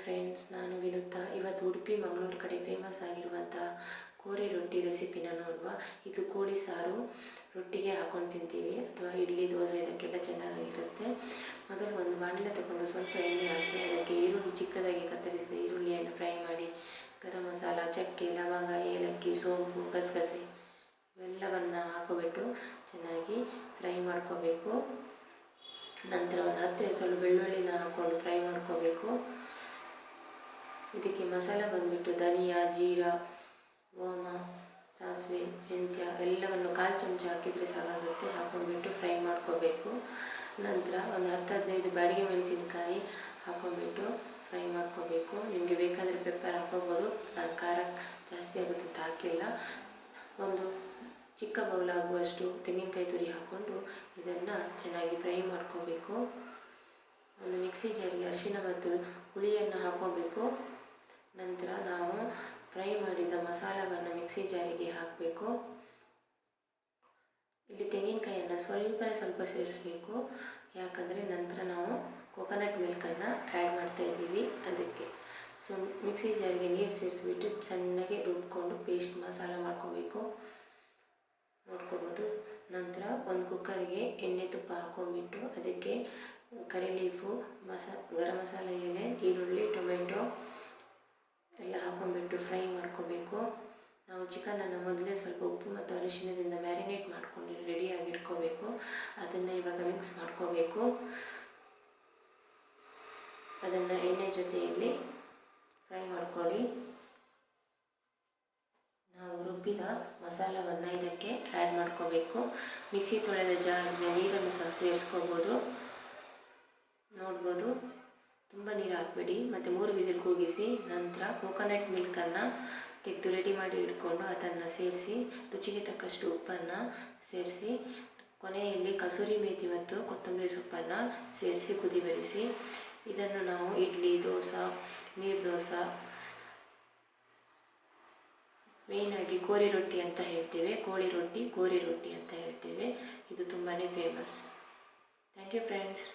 Friends, ನಾನು ವಿನುತಾ. ಇವತ್ತು ಉಡುಪಿ ಮಂಗಳೂರು ಕಡೆ ಫೇಮಸ್ ಆಗಿರುವಂಥ ಕೋರಿ ರೊಟ್ಟಿ ರೆಸಿಪಿನ ನೋಡುವ. ಇದು ಕೋಳಿ ಸಾರು ರೊಟ್ಟಿಗೆ ಹಾಕೊಂಡು ತಿಂತೀವಿ, ಅಥವಾ ಇಡ್ಲಿ ದೋಸೆ ಇದಕ್ಕೆಲ್ಲ ಚೆನ್ನಾಗಿರುತ್ತೆ. ಮೊದಲು ಒಂದು ಬಾಣಲೆ ತಗೊಂಡು ಸ್ವಲ್ಪ ಎಣ್ಣೆ ಹಾಕಿ ಅದಕ್ಕೆ ಈರುಳ್ಳಿ ಚಿಕ್ಕದಾಗಿ ಕತ್ತರಿಸಿದ ಈರುಳ್ಳಿಯನ್ನು ಫ್ರೈ ಮಾಡಿ, ಗರಂ ಮಸಾಲ, ಚಕ್ಕೆ, ಲವಂಗ, ಏಲಕ್ಕಿ, ಸೋಂಪು, ಗಸಗಸೆ ಇವೆಲ್ಲವನ್ನು ಹಾಕಿಬಿಟ್ಟು ಚೆನ್ನಾಗಿ ಫ್ರೈ ಮಾಡ್ಕೋಬೇಕು. ನಂತರ ಒಂದು 10 ಸ್ವಲ್ಪ ಬೆಳ್ಳುಳ್ಳಿನ ಹಾಕ್ಕೊಂಡು ಫ್ರೈ ಮಾಡ್ಕೋಬೇಕು. ಇದಕ್ಕೆ ಮಸಾಲ ಬಂದುಬಿಟ್ಟು ಧನಿಯಾ, ಜೀರಾ, ಓಮ, ಸಾಸಿವೆ, ಮೆಂತ್ಯ ಎಲ್ಲವನ್ನು 1/4 ಚಮಚ ಹಾಕಿದರೆ ಸಾಕಾಗುತ್ತೆ. ಹಾಕೊಂಡ್ಬಿಟ್ಟು ಫ್ರೈ ಮಾಡ್ಕೋಬೇಕು. ನಂತರ ಒಂದು 10-15 ಬ್ಯಾಡಗಿ ಮೆಣಸಿನಕಾಯಿ ಹಾಕೊಂಡ್ಬಿಟ್ಟು ಫ್ರೈ ಮಾಡ್ಕೋಬೇಕು. ನಿಮಗೆ ಬೇಕಾದರೆ ಪೆಪ್ಪರ್ ಹಾಕೋಬೋದು, ನಾನು ಖಾರ ಜಾಸ್ತಿ ಆಗುತ್ತೆ ಅಂತ ಹಾಕಿಲ್ಲ. ಒಂದು ಚಿಕ್ಕ ಬೌಲ್ ಆಗುವಷ್ಟು ತೆಂಗಿನಕಾಯಿ ತುರಿ ಹಾಕ್ಕೊಂಡು ಇದನ್ನು ಚೆನ್ನಾಗಿ ಫ್ರೈ ಮಾಡ್ಕೋಬೇಕು. ಒಂದು ಮಿಕ್ಸಿ ಜಾರಿಗೆ ಅರಿಶಿನ ಮತ್ತು ಹುಳಿಯನ್ನು ಹಾಕೋಬೇಕು. ನಂತರ ನಾವು ಫ್ರೈ ಮಾಡಿದ ಮಸಾಲವನ್ನು ಮಿಕ್ಸಿ ಜಾರಿಗೆ ಹಾಕಬೇಕು. ಇಲ್ಲಿ ತೆಂಗಿನಕಾಯಿಯನ್ನು ಸ್ವಲ್ಪ ಸೇರಿಸಬೇಕು, ಯಾಕಂದರೆ ನಂತರ ನಾವು ಕೊಕೊನಟ್ ಮಿಲ್ಕನ್ನು ಆ್ಯಡ್ ಮಾಡ್ತಾ ಇದ್ದೀವಿ. ಅದಕ್ಕೆ ಮಿಕ್ಸಿ ಜಾರಿಗೆ ನೀರು ಸೇರಿಸ್ಬಿಟ್ಟು ಸಣ್ಣಗೆ ರುಬ್ಕೊಂಡು ಪೇಸ್ಟ್ ಮಸಾಲ ಮಾಡ್ಕೋಬೇಕು, ನೋಡ್ಕೋಬೋದು. ನಂತರ ಒಂದು ಕುಕ್ಕರಿಗೆ ಎಣ್ಣೆ ತುಪ್ಪ ಹಾಕೊಂಡ್ಬಿಟ್ಟು ಅದಕ್ಕೆ ಕರಿ ಲೀಫು, ಗರಂ ಮಸಾಲ ಎಲೆ, ಈರುಳ್ಳಿ, ಟೊಮೆಟೊ ಎಲ್ಲ ಹಾಕೊಂಡ್ಬಿಟ್ಟು ಫ್ರೈ ಮಾಡ್ಕೋಬೇಕು. ನಾವು ಚಿಕನನ್ನು ಮೊದಲೇ ಸ್ವಲ್ಪ ಉಪ್ಪು ಮತ್ತು ಅರಿಶಿಣದಿಂದ ಮ್ಯಾರಿನೇಟ್ ಮಾಡ್ಕೊಂಡು ರೆಡಿಯಾಗಿ ಇಟ್ಕೋಬೇಕು. ಅದನ್ನು ಇವಾಗ ಮಿಕ್ಸ್ ಮಾಡ್ಕೋಬೇಕು. ಅದನ್ನು ಎಣ್ಣೆ ಜೊತೆಯಲ್ಲಿ ಫ್ರೈ ಮಾಡ್ಕೊಳ್ಳಿ. ನಾವು ರುಬ್ಬಿದ ಮಸಾಲವನ್ನು ಇದಕ್ಕೆ ಆ್ಯಡ್ ಮಾಡ್ಕೋಬೇಕು. ಮಿಕ್ಸಿ ತೊಳೆದ ಜಾರಿಗೆ ನೀರನ್ನು ಸಹ ಸೇರಿಸ್ಕೋಬೋದು, ನೋಡ್ಬೋದು. ತುಂಬ ನೀರು ಹಾಕಬೇಡಿ. ಮತ್ತು 3 ವಿಸಿಲ್ ಕೂಗಿಸಿ ನಂತರ ಕೋಕೋನಟ್ ಮಿಲ್ಕನ್ನು ತೆಗೆದು ರೆಡಿ ಮಾಡಿ ಇಟ್ಕೊಂಡು ಅದನ್ನು ಸೇರಿಸಿ, ರುಚಿಗೆ ತಕ್ಕಷ್ಟು ಉಪ್ಪನ್ನು ಸೇರಿಸಿ, ಕೊನೆಯಲ್ಲಿ ಕಸೂರಿ ಮೇಥಿ ಮತ್ತು ಕೊತ್ತಂಬರಿ ಸೊಪ್ಪನ್ನು ಸೇರಿಸಿ ಕುದಿ ಬರಿಸಿ. ಇದನ್ನು ನಾವು ಇಡ್ಲಿ, ದೋಸೆ, ನೀರು ದೋಸೆ, ಮೇಯ್ನಾಗಿ ಕೋರಿ ರೊಟ್ಟಿ ಅಂತ ಹೇಳ್ತೇವೆ. ಕೋಳಿ ರೊಟ್ಟಿ, ಕೋರಿ ರೊಟ್ಟಿ ಅಂತ ಹೇಳ್ತೇವೆ. ಇದು ತುಂಬಾ ಫೇಮಸ್. Thank you friends.